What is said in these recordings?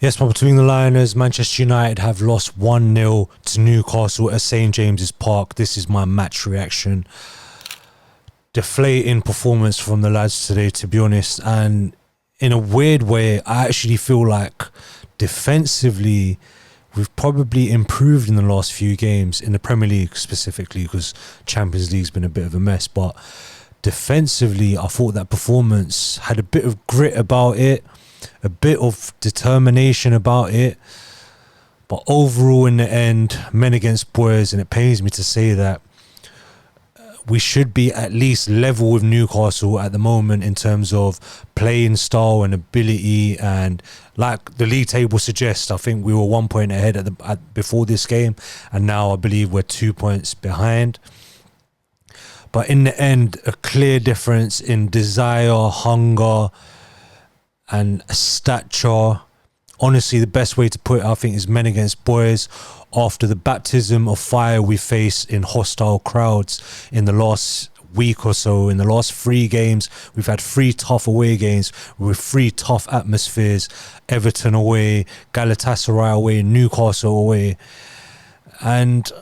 Yes, but between the Lioners, Manchester United have lost 1-0 to Newcastle at St James's Park. This is my match reaction. Deflating performance from the lads today, to be honest. And in a weird way, I actually feel like defensively, we've probably improved in the last few games, in the Premier League specifically, because Champions League's been a bit of a mess. But defensively, I thought that performance had a bit of grit about it, a bit of determination about it. But overall, in the end, men against boys, and it pains me to say that, we should be at least level with Newcastle at the moment in terms of playing style and ability. And like the league table suggests, I think we were 1 point ahead before this game, and now I believe we're 2 points behind. But in the end, a clear difference in desire, hunger, and stature. Honestly, the best way to put it, I think, is men against boys. After the baptism of fire we face in hostile crowds in the last week or so, in the last 3 games, we've had 3 tough away games with 3 tough atmospheres. Everton away, Galatasaray away, Newcastle away. And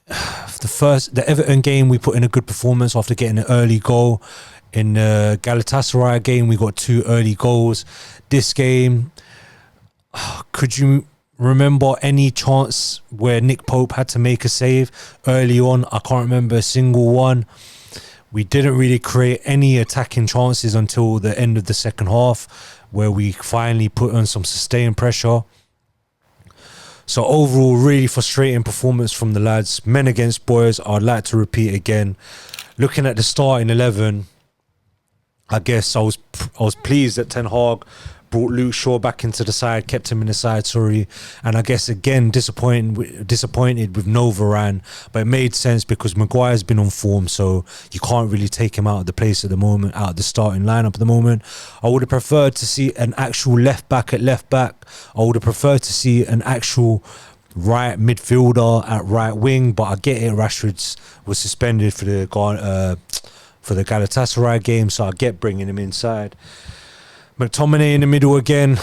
the Everton game, we put in a good performance after getting an early goal. In the Galatasaray game, we got 2 early goals. This game, could you remember any chance where Nick Pope had to make a save early on? I can't remember a single one. We didn't really create any attacking chances until the end of the second half, where we finally put on some sustained pressure. So overall, really frustrating performance from the lads. Men against boys, I'd like to repeat again. Looking at the starting 11, I guess I was pleased that Ten Hag brought Luke Shaw back into the side, kept him in the side, and I guess again disappointed with no Varane, but it made sense because Maguire's been on form, so you can't really take him out of the place at the moment, out of the starting lineup at the moment. I would have preferred to see an actual left back at left back. I would have preferred to see an actual right midfielder at right wing, but I get it, Rashford was suspended for the Galatasaray game, so I get bringing him inside. McTominay in the middle again.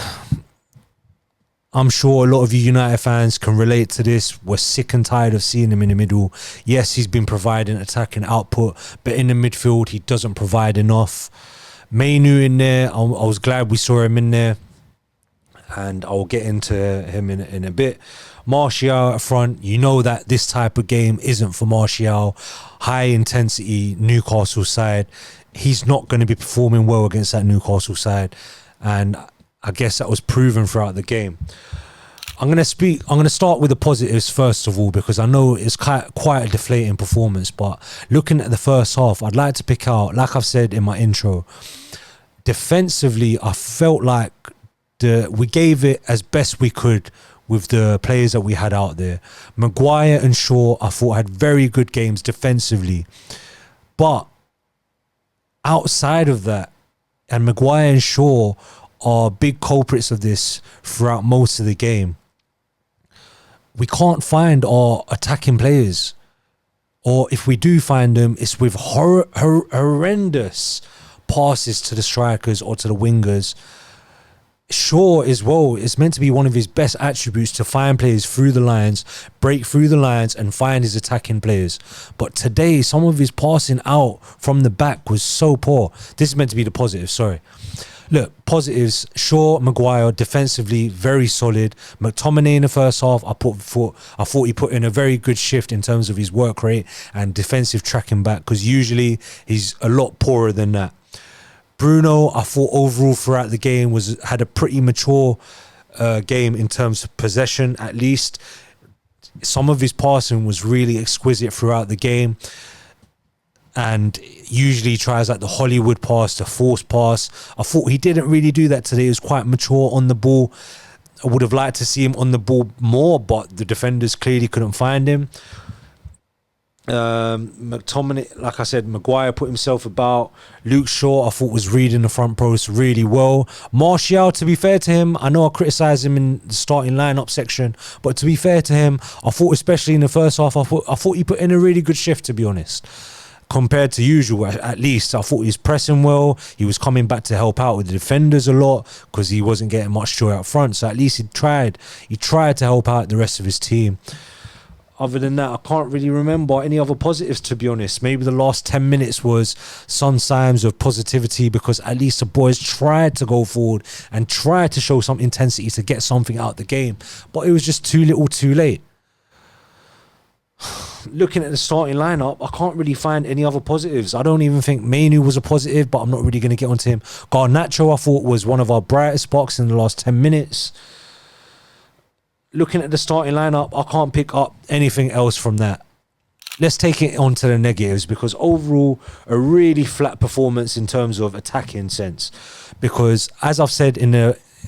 I'm sure a lot of you United fans can relate to this. We're sick and tired of seeing him in the middle. Yes, he's been providing attacking output, but in the midfield, he doesn't provide enough. Mainu in there, I was glad we saw him in there, and I'll get into him in a bit. Martial at front, you know that this type of game isn't for Martial. High intensity Newcastle side. He's not going to be performing well against that Newcastle side, and I guess that was proven throughout the game. I'm going to start with the positives first of all, because I know it's quite a deflating performance, but looking at the first half, I'd like to pick out, like I've said in my intro, defensively, I felt like we gave it as best we could with the players that we had out there. Maguire and Shaw, I thought, had very good games defensively, but outside of that, and Maguire and Shaw are big culprits of this throughout most of the game, we can't find our attacking players, or if we do find them, it's with horrendous passes to the strikers or to the wingers. Shaw as well, it's meant to be one of his best attributes to find players through the lines, break through the lines and find his attacking players. But today, some of his passing out from the back was so poor. This is meant to be the positive, sorry. Look, positives, Shaw, Maguire, defensively, very solid. McTominay in the first half, I thought he put in a very good shift in terms of his work rate and defensive tracking back, because usually he's a lot poorer than that. Bruno, I thought overall throughout the game had a pretty mature game in terms of possession, at least. Some of his passing was really exquisite throughout the game, and usually tries like the Hollywood pass, the forced pass. I thought he didn't really do that today. He was quite mature on the ball. I would have liked to see him on the ball more, but the defenders clearly couldn't find him. McTominay, like I said, Maguire put himself about. Luke Shaw, I thought, was reading the front post really well. Martial, to be fair to him, I know I criticised him in the starting lineup section, but to be fair to him, I thought, especially in the first half, I thought he put in a really good shift, to be honest. Compared to usual, at least, I thought he was pressing well. He was coming back to help out with the defenders a lot because he wasn't getting much joy up front. So at least he tried to help out the rest of his team. Other than that, I can't really remember any other positives, to be honest. Maybe the last 10 minutes was some signs of positivity because at least the boys tried to go forward and tried to show some intensity to get something out of the game. But it was just too little too late. Looking at the starting lineup, I can't really find any other positives. I don't even think Mainu was a positive, but I'm not really going to get onto him. Garnacho, I thought, was one of our brightest sparks in the last 10 minutes. Looking at the starting lineup, I can't pick up anything else from that. Let's take it on to the negatives because overall, a really flat performance in terms of attacking sense. Because as I've said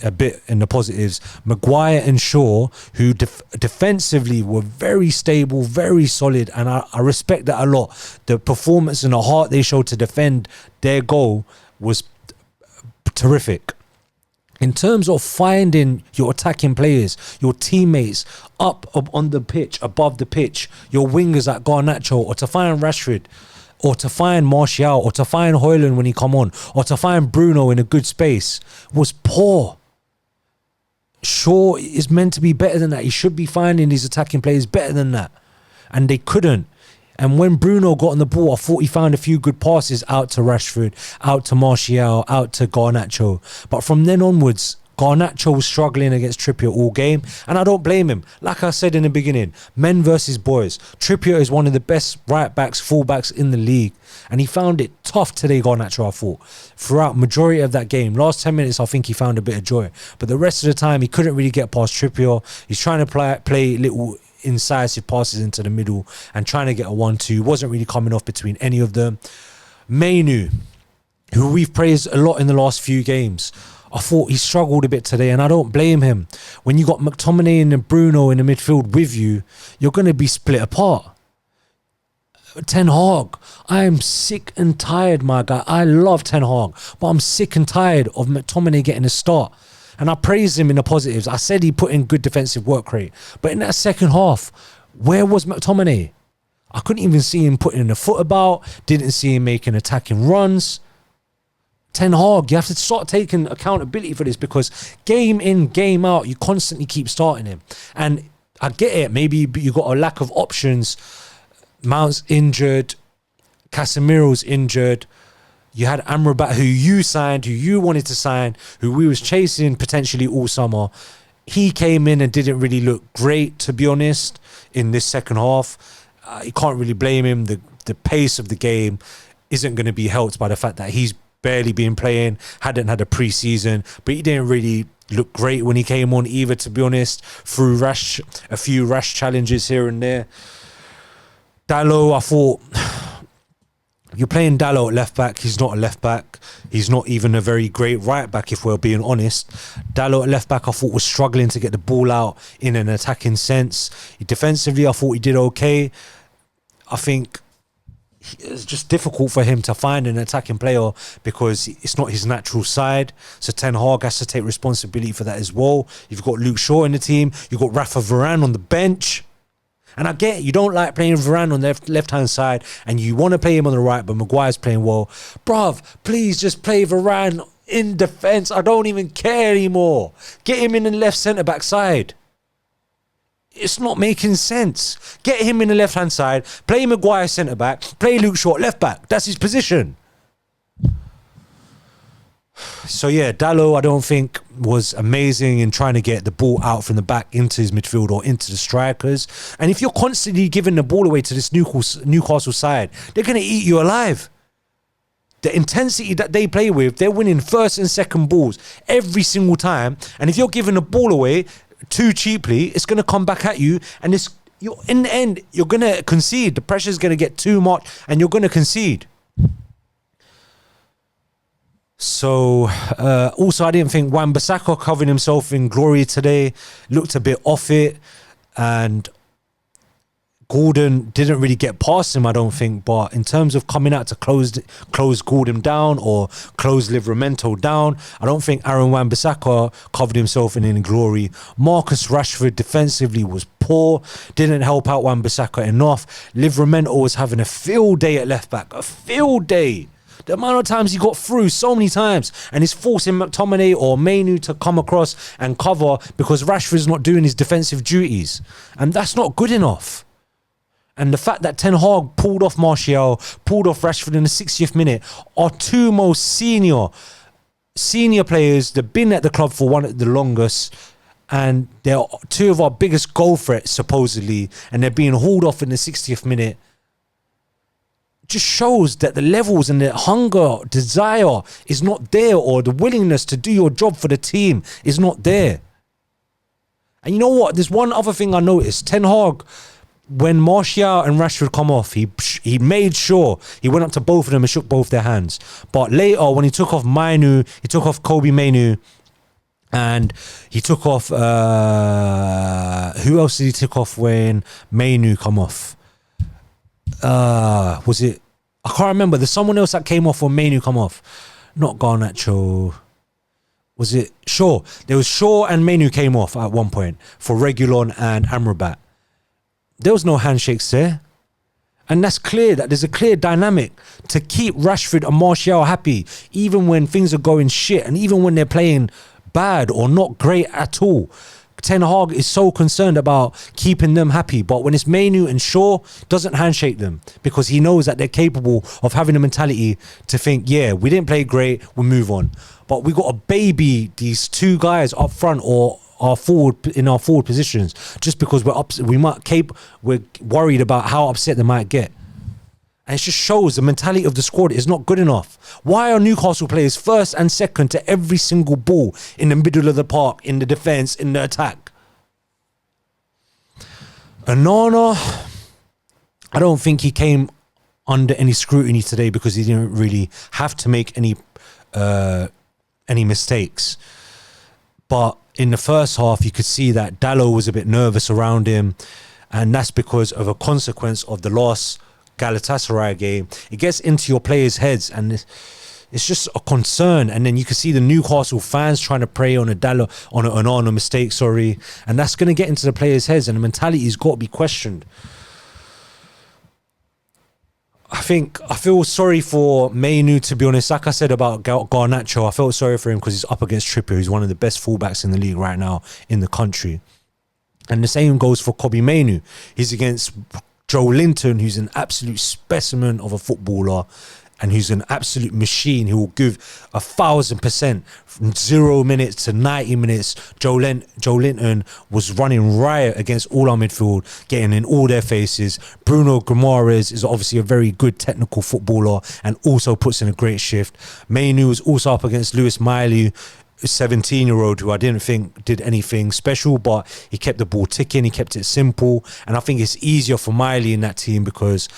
a bit in the positives, Maguire and Shaw, who defensively were very stable, very solid, and I respect that a lot. The performance and the heart they showed to defend their goal was terrific. In terms of finding your attacking players, your teammates up on the pitch, above the pitch, your wingers like Garnacho, or to find Rashford, or to find Martial, or to find Højlund when he come on, or to find Bruno in a good space, was poor. Shaw is meant to be better than that. He should be finding these attacking players better than that. And they couldn't. And when Bruno got on the ball, I thought he found a few good passes out to Rashford, out to Martial, out to Garnacho. But from then onwards, Garnacho was struggling against Trippier all game, and I don't blame him. Like I said in the beginning, men versus boys. Trippier is one of the best right-backs, full-backs in the league, and he found it tough today, Garnacho, I thought. Throughout majority of that game, last 10 minutes, I think he found a bit of joy. But the rest of the time, he couldn't really get past Trippier. He's trying to play little incisive passes into the middle and trying to get a 1-2. Wasn't really coming off between any of them. Mainu, who we've praised a lot in the last few games, I thought he struggled a bit today, and I don't blame him. When you got McTominay and Bruno in the midfield with you, you're going to be split apart. Ten Hag, I am sick and tired, my guy. I love Ten Hag, but I'm sick and tired of McTominay getting a start. And I praised him in the positives. I said he put in good defensive work rate. But in that second half, where was McTominay? I couldn't even see him putting the foot about. Didn't see him making attacking runs. Ten Hag, you have to start taking accountability for this because game in, game out, you constantly keep starting him. And I get it. Maybe you got a lack of options. Mount's injured. Casemiro's injured. You had Amrabat, who you signed, who you wanted to sign, who we was chasing potentially all summer. He came in and didn't really look great, to be honest, in this second half. You can't really blame him. The pace of the game isn't going to be helped by the fact that he's barely been playing, hadn't had a pre-season, but he didn't really look great when he came on either, to be honest, through a few rash challenges here and there. Dalot, I thought, you're playing Dalot at left back. He's not a left back. He's not even a very great right back, if we're being honest. Dalot at left back, I thought, was struggling to get the ball out in an attacking sense. Defensively, I thought he did okay. I think it's just difficult for him to find an attacking player because it's not his natural side. So Ten Hag has to take responsibility for that as well. You've got Luke Shaw in the team. You've got Rafa Varane on the bench. And I get it, you don't like playing Varane on the left-hand side and you want to play him on the right, but Maguire's playing well. Bruv, please just play Varane in defence. I don't even care anymore. Get him in the left centre-back side. It's not making sense. Get him in the left-hand side, play Maguire centre-back, play Luke Shaw left-back. That's his position. So yeah, Dalot I don't think was amazing in trying to get the ball out from the back into his midfield or into the strikers. And if you're constantly giving the ball away to this Newcastle side, they're going to eat you alive. The intensity that they play with, they're winning first and second balls every single time. And if you're giving the ball away too cheaply, it's going to come back at you. And in the end, you're going to concede. The pressure's going to get too much and you're going to concede. So, also, I didn't think Wan-Bissaka covering himself in glory today. Looked a bit off it. And Gordon didn't really get past him, I don't think. But in terms of coming out to close Gordon down or close Livramento down, I don't think Aaron Wan-Bissaka covered himself in any glory. Marcus Rashford defensively was poor, didn't help out Wan-Bissaka enough. Livramento was having a field day at left back, a field day. The amount of times he got through, so many times, and he's forcing McTominay or Mainu to come across and cover because Rashford's not doing his defensive duties, and that's not good enough. And the fact that Ten Hag pulled off Martial, pulled off Rashford in the 60th minute, are two most senior players. They've been at the club for one of the longest, and they're two of our biggest goal threats supposedly, and they're being hauled off in the 60th minute. Just shows that the levels and the hunger, desire is not there, or the willingness to do your job for the team is not there. And you know what? There's one other thing I noticed. Ten Hag, when Martial and Rashford come off, he made sure he went up to both of them and shook both their hands. But later, when he took off Mainu, he took off Kobe Mainu, and he took off... who else did he take off when Mainu come off? Was it? I can't remember. There's someone else that came off when Mainu come off. Not Garnacho. Was it Shaw? There was Shaw and Mainu came off at one point for Reguilon and Amrabat. There was no handshakes there. And that's clear that there's a clear dynamic to keep Rashford and Martial happy, even when things are going shit and even when they're playing bad or not great at all. Ten Hag is so concerned about keeping them happy, but when it's Mainu and Shaw, doesn't handshake them because he knows that they're capable of having a mentality to think, yeah, we didn't play great, we'll move on. But we got to baby these two guys up front or our forward positions just because we're worried about how upset they might get. And it just shows the mentality of the squad is not good enough. Why are Newcastle players first and second to every single ball in the middle of the park, in the defence, in the attack? Onana, I don't think he came under any scrutiny today because he didn't really have to make any mistakes. But in the first half, you could see that Dalot was a bit nervous around him, and that's because of a consequence of the loss Galatasaray game. It gets into your players' heads and it's just a concern. And then you can see the Newcastle fans trying to prey on a mistake, and that's going to get into the players' heads, and the mentality has got to be questioned. I feel sorry for Mainu, to be honest. Like I said about Garnacho, I felt sorry for him because he's up against Trippier, who's one of the best fullbacks in the league right now in the country. And the same goes for Kobe Mainu. He's against Joe Linton, who's an absolute specimen of a footballer and who's an absolute machine who will give 1,000% from 0 minutes to 90 minutes. Joe Linton was running riot against all our midfield, getting in all their faces. Bruno Guimaraes is obviously a very good technical footballer and also puts in a great shift. Mainu was also up against Lewis Miley, a 17-year-old who I didn't think did anything special, but he kept the ball ticking, he kept it simple, and I think it's easier for Miley in that team because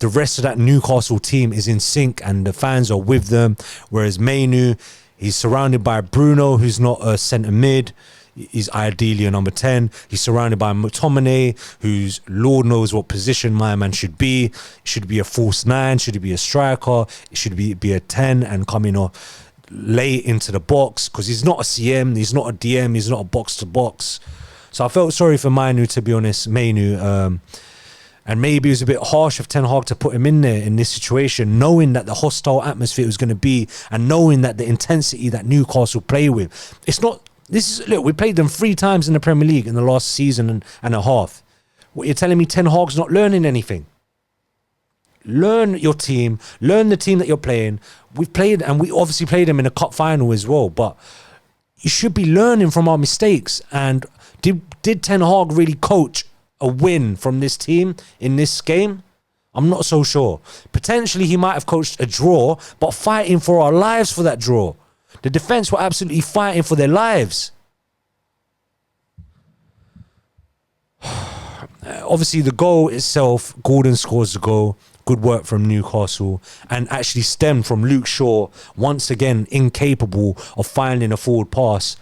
the rest of that Newcastle team is in sync and the fans are with them, whereas Mainu, he's surrounded by Bruno, who's not a centre mid, he's ideally a number 10. He's surrounded by McTominay, who's Lord knows what position my man should be. Should be a false 9, should he be a striker, it should be a 10 and coming off late into the box because he's not a CM, he's not a DM, he's not a box to box. So I felt sorry for Mainu, to be honest, and maybe it was a bit harsh of Ten Hag to put him in there in this situation, knowing that the hostile atmosphere was going to be and knowing that the intensity that Newcastle play with. Look, we played them 3 times in the Premier League in the last season and a half. What you're telling me, Ten Hag's not learning anything? Learn your team, learn the team that you're playing. We obviously played them in a cup final as well, but you should be learning from our mistakes. And did Ten Hag really coach a win from this team in this game? I'm not so sure. Potentially he might have coached a draw, but fighting for our lives for that draw. The defence were absolutely fighting for their lives. Obviously the goal itself, Gordon scores the goal. Good work from Newcastle, and actually stemmed from Luke Shaw, once again incapable of finding a forward pass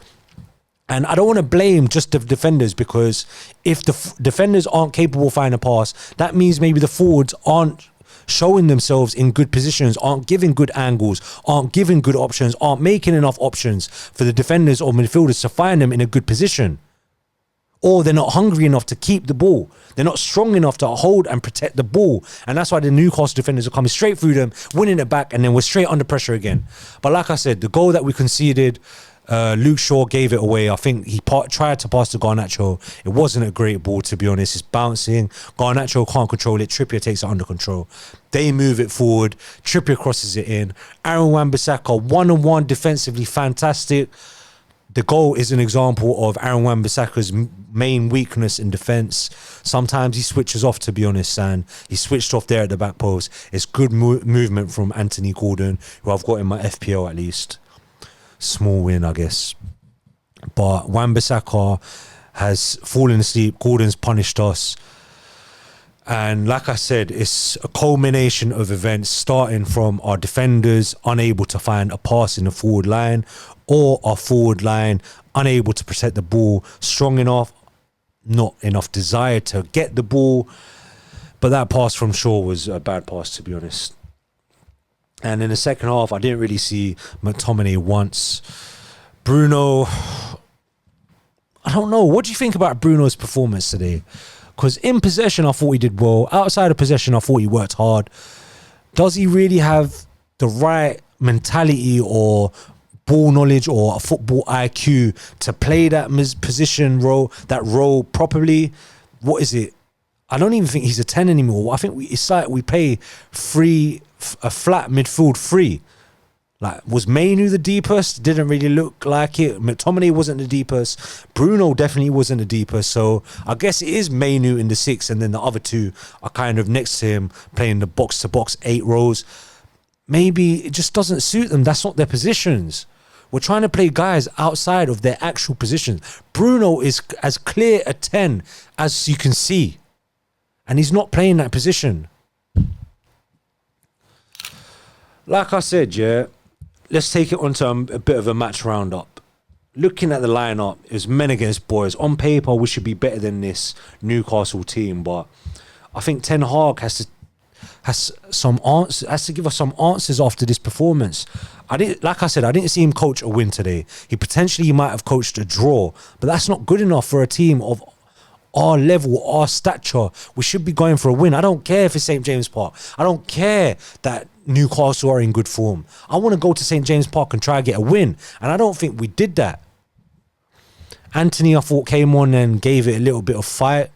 And I don't want to blame just the defenders, because if the defenders aren't capable of finding a pass, that means maybe the forwards aren't showing themselves in good positions, aren't giving good angles, aren't giving good options, aren't making enough options for the defenders or midfielders to find them in a good position. Or they're not hungry enough to keep the ball. They're not strong enough to hold and protect the ball. And that's why the Newcastle defenders are coming straight through them, winning it back, and then we're straight under pressure again. But like I said, the goal that we conceded, Luke Shaw gave it away. I think he tried to pass to Garnacho. It wasn't a great ball, to be honest. It's bouncing. Garnacho can't control it. Trippier takes it under control. They move it forward. Trippier crosses it in. Aaron Wan-Bissaka, one-on-one defensively, fantastic. The goal is an example of Aaron Wan-Bissaka's main weakness in defence. Sometimes he switches off, to be honest, and he switched off there at the back post. It's good movement from Anthony Gordon, who I've got in my FPL at least. Small win, I guess. But Wan-Bissaka has fallen asleep. Gordon's punished us. And like I said, it's a culmination of events starting from our defenders unable to find a pass in the forward line, or our forward line unable to protect the ball strong enough, not enough desire to get the ball. But that pass from Shaw was a bad pass, to be honest. And in the second half, I didn't really see McTominay once. Bruno, I don't know. What do you think about Bruno's performance today? Because in possession, I thought he did well. Outside of possession, I thought he worked hard. Does he really have the right mentality or ball knowledge or a football IQ to play that that role properly? What is it? I don't even think he's a 10 anymore. I think it's like we pay a flat midfield free. Like, was Mainu the deepest? Didn't really look like it. McTominay wasn't the deepest. Bruno definitely wasn't the deepest. So I guess it is Mainu in the 6, and then the other two are kind of next to him, playing the box-to-box 8 rows. Maybe it just doesn't suit them. That's not their positions. We're trying to play guys outside of their actual positions. Bruno is as clear a 10 as you can see, and he's not playing that position. Like I said, yeah, let's take it onto a bit of a match roundup. Looking at the lineup, it was men against boys. On paper, we should be better than this Newcastle team, but I think Ten Hag has to give us some answers after this performance. Like I said, I didn't see him coach a win today. He might have coached a draw, but that's not good enough for a team of our level, our stature. We should be going for a win. I don't care if it's St. James Park. I don't care that Newcastle are in good form. I want to go to St. James Park and try to get a win, and I don't think we did that. Anthony, I thought, came on and gave it a little bit of fight.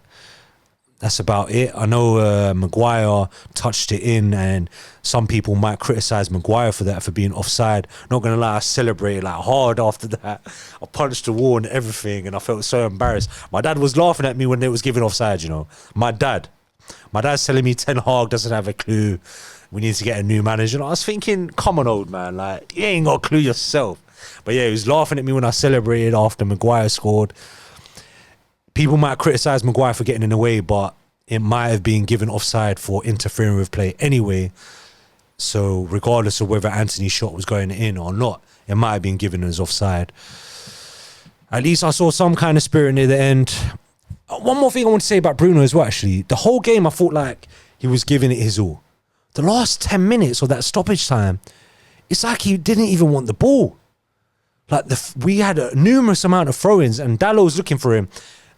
That's about it. I know Maguire touched it in, and some people might criticise Maguire for that, for being offside. Not going to lie, I celebrated like hard after that. I punched the wall and everything, and I felt so embarrassed. My dad was laughing at me when it was given offside, you know. My dad's telling me Ten Hag doesn't have a clue. We need to get a new manager. And I was thinking, come on, old man, like, you ain't got a clue yourself. But yeah, he was laughing at me when I celebrated after Maguire scored. People might criticise Maguire for getting in the way, but it might have been given offside for interfering with play anyway. So regardless of whether Anthony's shot was going in or not, it might have been given as offside. At least I saw some kind of spirit near the end. One more thing I want to say about Bruno as well, actually. The whole game, I thought like he was giving it his all. The last 10 minutes of that stoppage time, it's like he didn't even want the ball. Like, we had a numerous amount of throw-ins, and Dallow's looking for him.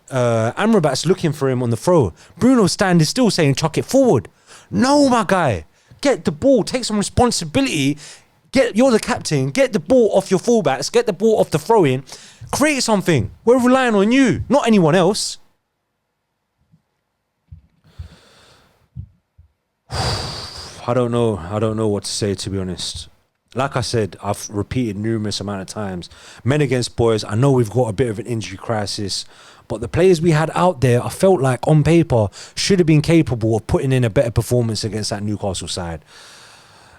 Amrabat's looking for him on the throw. Bruno's standing still saying, chuck it forward. No, my guy. Get the ball. Take some responsibility. You're the captain. Get the ball off your fullbacks. Get the ball off the throw-in. Create something. We're relying on you, not anyone else. I don't know what to say, to be honest. Like I said, I've repeated numerous amount of times. Men against boys, I know we've got a bit of an injury crisis, but the players we had out there, I felt like on paper should have been capable of putting in a better performance against that Newcastle side.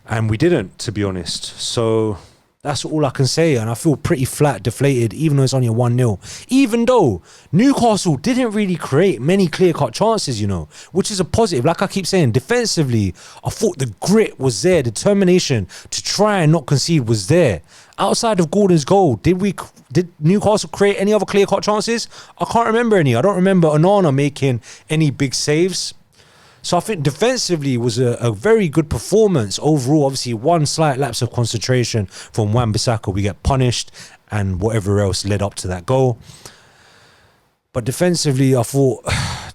And we didn't, to be honest. So That's all I can say. And I feel pretty flat, deflated, even though it's only a 1-0. Even though Newcastle didn't really create many clear-cut chances, you know, which is a positive. Like I keep saying, defensively, I thought the grit was there. Determination to try and not concede was there. Outside of Gordon's goal, did Newcastle create any other clear-cut chances? I can't remember any. I don't remember Onana making any big saves. So I think defensively was a very good performance overall. Obviously, one slight lapse of concentration from Wan-Bissaka, we get punished, and whatever else led up to that goal. But defensively, I thought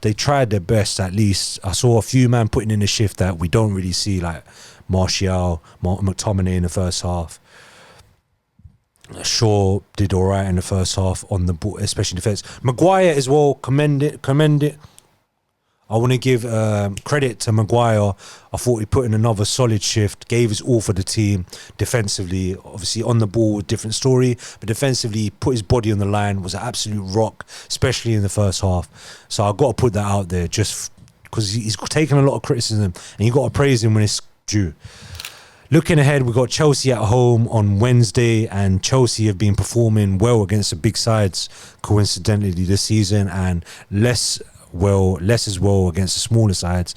they tried their best at least. I saw a few men putting in a shift that we don't really see, like Martial, McTominay in the first half. Shaw did all right in the first half on the ball, especially defense. Maguire as well, commend it. I want to give credit to Maguire. I thought he put in another solid shift, gave his all for the team defensively. Obviously on the ball, different story, but defensively he put his body on the line, was an absolute rock, especially in the first half. So I've got to put that out there just because he's taken a lot of criticism and you've got to praise him when it's due. Looking ahead, we've got Chelsea at home on Wednesday, and Chelsea have been performing well against the big sides coincidentally this season, and less as well against the smaller sides.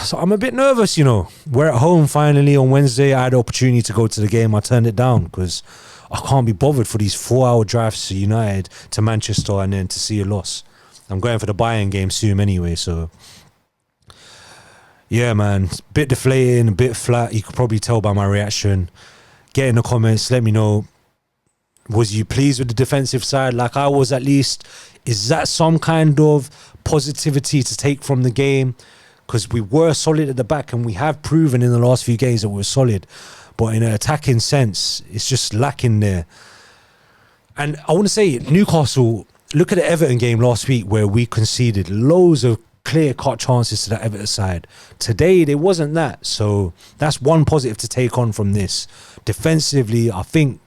So I'm a bit nervous, you know. We're at home finally on Wednesday. I had the opportunity to go to the game. I turned it down because I can't be bothered for these 4-hour drives to United, to Manchester, and then to see a loss. I'm going for the Bayern game soon anyway, so yeah, man, bit deflating, a bit flat. You could probably tell by my reaction. Get in the comments, let me know. Was you pleased with the defensive side like I was at least? Is that some kind of positivity to take from the game? Because we were solid at the back and we have proven in the last few games that we're solid. But in an attacking sense, it's just lacking there. And I want to say, Newcastle, look at the Everton game last week where we conceded loads of clear-cut chances to the Everton side. Today, there wasn't that. So that's one positive to take on from this. Defensively, I think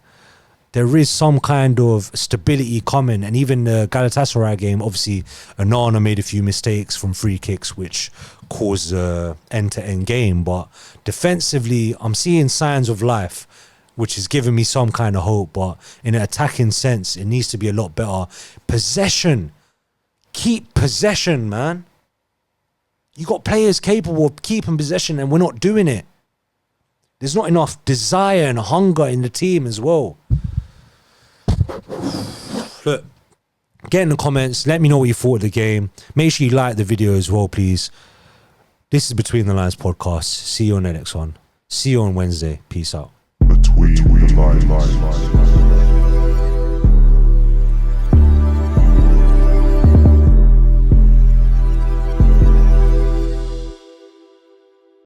there is some kind of stability coming. And even the Galatasaray game, obviously, Onana made a few mistakes from free kicks, which caused an end-to-end game. But defensively, I'm seeing signs of life, which is giving me some kind of hope. But in an attacking sense, it needs to be a lot better. Possession. Keep possession, man. You got players capable of keeping possession and we're not doing it. There's not enough desire and hunger in the team as well. Look, get in the comments. Let me know what you thought of the game. Make sure you like the video as well, please. This is Between the Lines podcast. See you on the next one. See you on Wednesday. Peace out. Between the Lines.